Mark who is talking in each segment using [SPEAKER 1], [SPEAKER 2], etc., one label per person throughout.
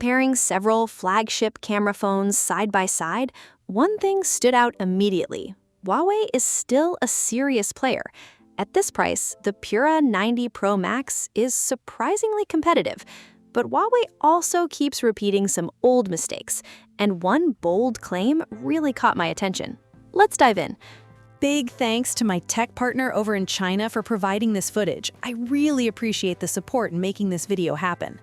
[SPEAKER 1] comparing several flagship camera phones side by side, one thing stood out immediately. Huawei is still a serious player. At this price, the Pura 90 Pro Max is surprisingly competitive. But Huawei also keeps repeating some old mistakes, and one bold claim really caught my attention. Let's dive in.
[SPEAKER 2] Big thanks to my tech partner over in China for providing this footage. I really appreciate the support in making this video happen.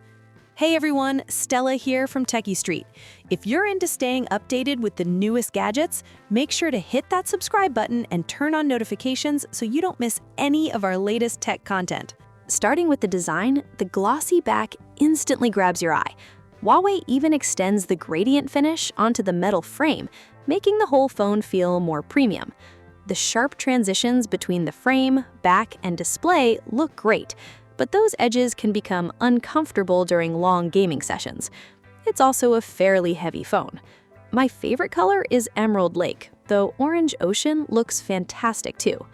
[SPEAKER 2] Hey everyone, Stella here from techiestreet. If you're into staying updated with the newest gadgets, make sure to hit that subscribe button and turn on notifications so you don't miss any of our latest tech content.
[SPEAKER 1] Starting with the design, the glossy back instantly grabs your eye. Huawei even extends the gradient finish onto the metal frame, making the whole phone feel more premium. The sharp transitions between the frame, back, and display look great, but those edges can become uncomfortable during long gaming sessions. It's also a fairly heavy phone. My favorite color is Emerald Lake, though Orange Ocean looks fantastic too.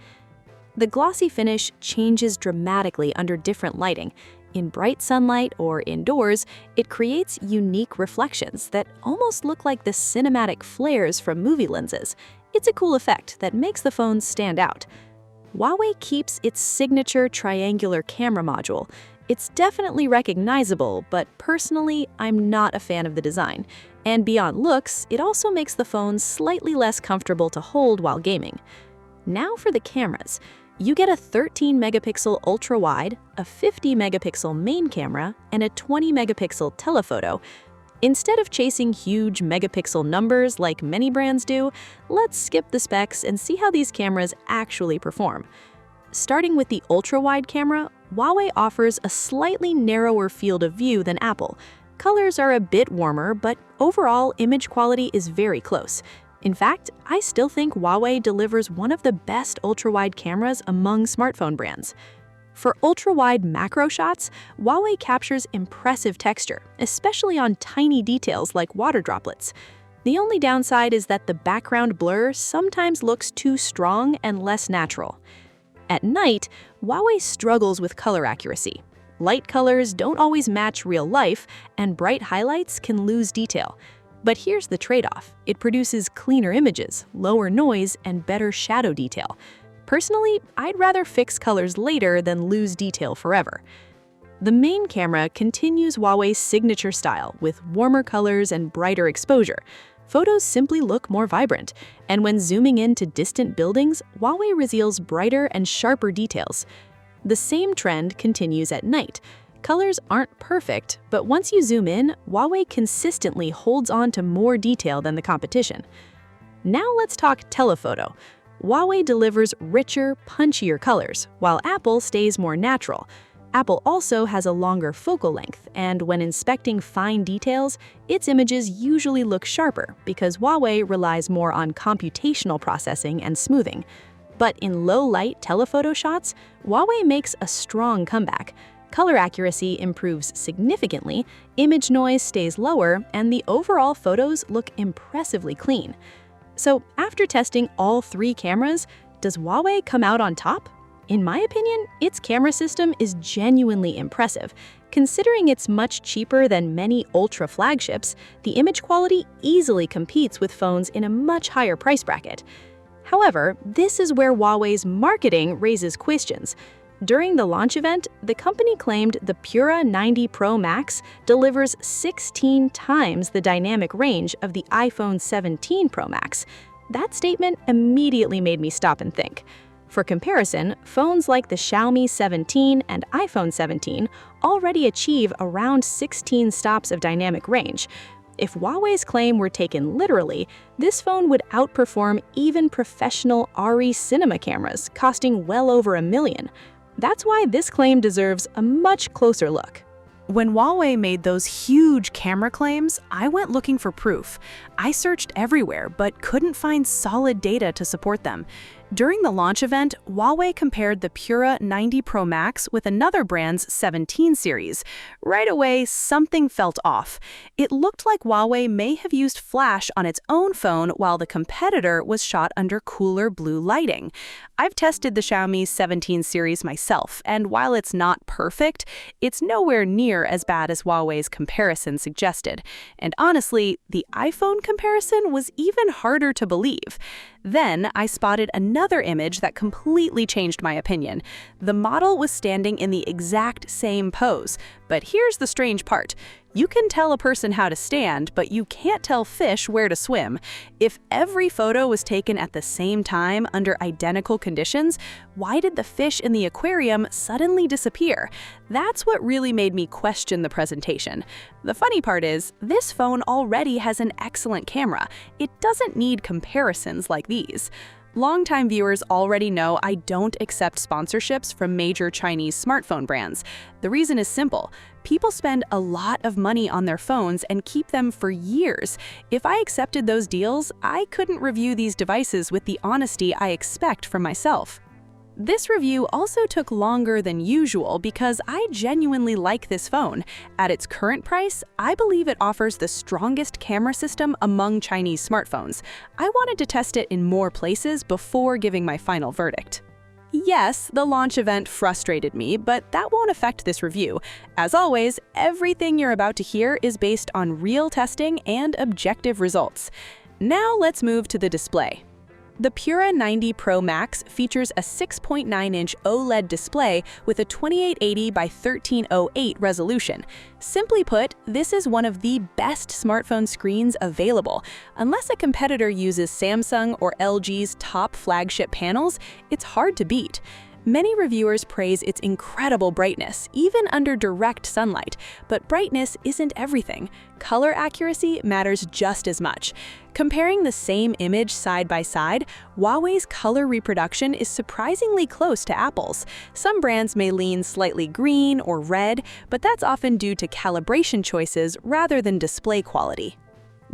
[SPEAKER 1] The glossy finish changes dramatically under different lighting. In bright sunlight or indoors, it creates unique reflections that almost look like the cinematic flares from movie lenses. It's a cool effect that makes the phone stand out. Huawei keeps its signature triangular camera module. It's definitely recognizable, but personally, I'm not a fan of the design. And beyond looks, it also makes the phone slightly less comfortable to hold while gaming. Now for the cameras. You get a 13-megapixel ultra-wide, a 50-megapixel main camera, and a 20-megapixel telephoto. Instead of chasing huge megapixel numbers like many brands do, let's skip the specs and see how these cameras actually perform. Starting with the ultra-wide camera, Huawei offers a slightly narrower field of view than Apple. Colors are a bit warmer, but overall image quality is very close. In fact, I still think Huawei delivers one of the best ultra-wide cameras among smartphone brands. For ultra-wide macro shots, Huawei captures impressive texture, especially on tiny details like water droplets. The only downside is that the background blur sometimes looks too strong and less natural. At night, Huawei struggles with color accuracy. Light colors don't always match real life, and bright highlights can lose detail. But here's the trade-off. It produces cleaner images, lower noise, and better shadow detail. Personally, I'd rather fix colors later than lose detail forever. The main camera continues Huawei's signature style with warmer colors and brighter exposure. Photos simply look more vibrant, and when zooming into distant buildings, Huawei reveals brighter and sharper details. The same trend continues at night. Colors aren't perfect, but once you zoom in, Huawei consistently holds on to more detail than the competition. Now let's talk telephoto. Huawei delivers richer, punchier colors, while Apple stays more natural. Apple also has a longer focal length, and when inspecting fine details, its images usually look sharper because Huawei relies more on computational processing and smoothing. But in low-light telephoto shots, Huawei makes a strong comeback. Color accuracy improves significantly, image noise stays lower, and the overall photos look impressively clean. So after testing all three cameras, does Huawei come out on top? In my opinion, its camera system is genuinely impressive. Considering it's much cheaper than many ultra flagships, the image quality easily competes with phones in a much higher price bracket. However, this is where Huawei's marketing raises questions. During the launch event, the company claimed the Pura 90 Pro Max delivers 16 times the dynamic range of the iPhone 17 Pro Max. That statement immediately made me stop and think. For comparison, phones like the Xiaomi 17 and iPhone 17 already achieve around 16 stops of dynamic range. If Huawei's claim were taken literally, this phone would outperform even professional ARRI cinema cameras, costing well over $1 million. That's why this claim deserves a much closer look.
[SPEAKER 2] When Huawei made those huge camera claims, I went looking for proof. I searched everywhere, but couldn't find solid data to support them. During the launch event, Huawei compared the Pura 90 Pro Max with another brand's 17 series. Right away, something felt off. It looked like Huawei may have used flash on its own phone while the competitor was shot under cooler blue lighting. I've tested the Xiaomi 17 series myself, and while it's not perfect, it's nowhere near as bad as Huawei's comparison suggested. And honestly, the iPhone comparison was even harder to believe. Then I spotted another image that completely changed my opinion. The model was standing in the exact same pose. But here's the strange part. You can tell a person how to stand, but you can't tell fish where to swim. If every photo was taken at the same time under identical conditions, why did the fish in the aquarium suddenly disappear? That's what really made me question the presentation. The funny part is, this phone already has an excellent camera. It doesn't need comparisons like these. Longtime viewers already know I don't accept sponsorships from major Chinese smartphone brands. The reason is simple. People spend a lot of money on their phones and keep them for years. If I accepted those deals, I couldn't review these devices with the honesty I expect from myself. This review also took longer than usual because I genuinely like this phone. At its current price, I believe it offers the strongest camera system among Chinese smartphones. I wanted to test it in more places before giving my final verdict. Yes, the launch event frustrated me, but that won't affect this review. As always, everything you're about to hear is based on real testing and objective results. Now let's move to the display. The Pura 90 Pro Max features a 6.9-inch OLED display with a 2880 by 1308 resolution. Simply put, this is one of the best smartphone screens available. Unless a competitor uses Samsung or LG's top flagship panels, it's hard to beat. Many reviewers praise its incredible brightness, even under direct sunlight. But brightness isn't everything. Color accuracy matters just as much. Comparing the same image side by side, Huawei's color reproduction is surprisingly close to Apple's. Some brands may lean slightly green or red, but that's often due to calibration choices rather than display quality.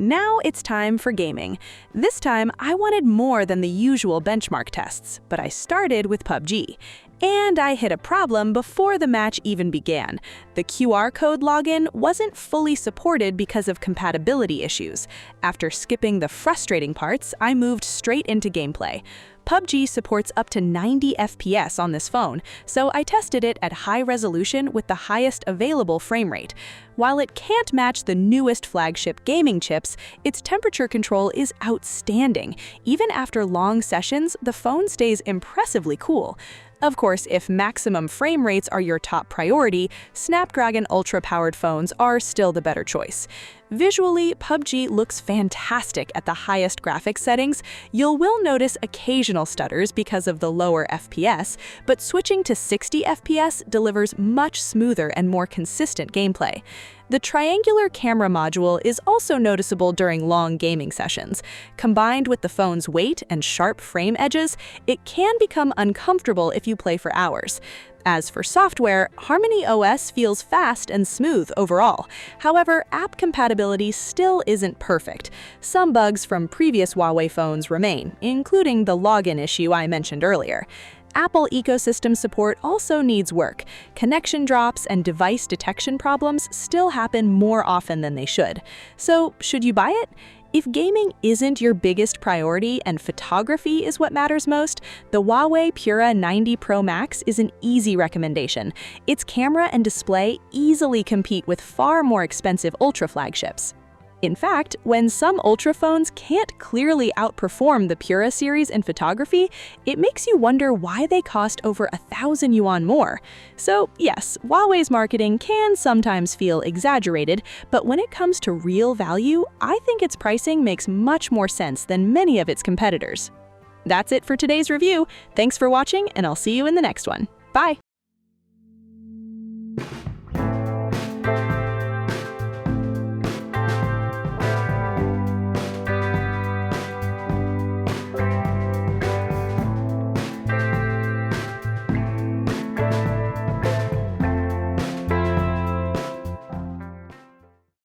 [SPEAKER 2] Now it's time for gaming. This time, I wanted more than the usual benchmark tests, but I started with PUBG. And I hit a problem before the match even began. The QR code login wasn't fully supported because of compatibility issues. After skipping the frustrating parts, I moved straight into gameplay. PUBG supports up to 90 FPS on this phone, so I tested it at high resolution with the highest available frame rate. While it can't match the newest flagship gaming chips, its temperature control is outstanding. Even after long sessions, the phone stays impressively cool. Of course, if maximum frame rates are your top priority, Snapdragon Ultra-powered phones are still the better choice. Visually, PUBG looks fantastic at the highest graphics settings. You will notice occasional stutters because of the lower FPS, but switching to 60 FPS delivers much smoother and more consistent gameplay. The triangular camera module is also noticeable during long gaming sessions. Combined with the phone's weight and sharp frame edges, it can become uncomfortable if you play for hours. As for software, HarmonyOS feels fast and smooth overall. However, app compatibility still isn't perfect. Some bugs from previous Huawei phones remain, including the login issue I mentioned earlier. Apple ecosystem support also needs work. Connection drops and device detection problems still happen more often than they should. So, should you buy it? If gaming isn't your biggest priority and photography is what matters most, the Huawei Pura 90 Pro Max is an easy recommendation. Its camera and display easily compete with far more expensive Ultra flagships. In fact, when some Ultra phones can't clearly outperform the Pura series in photography, it makes you wonder why they cost over 1,000 yuan more. So yes, Huawei's marketing can sometimes feel exaggerated, but when it comes to real value, I think its pricing makes much more sense than many of its competitors. That's it for today's review. Thanks for watching, and I'll see you in the next one. Bye!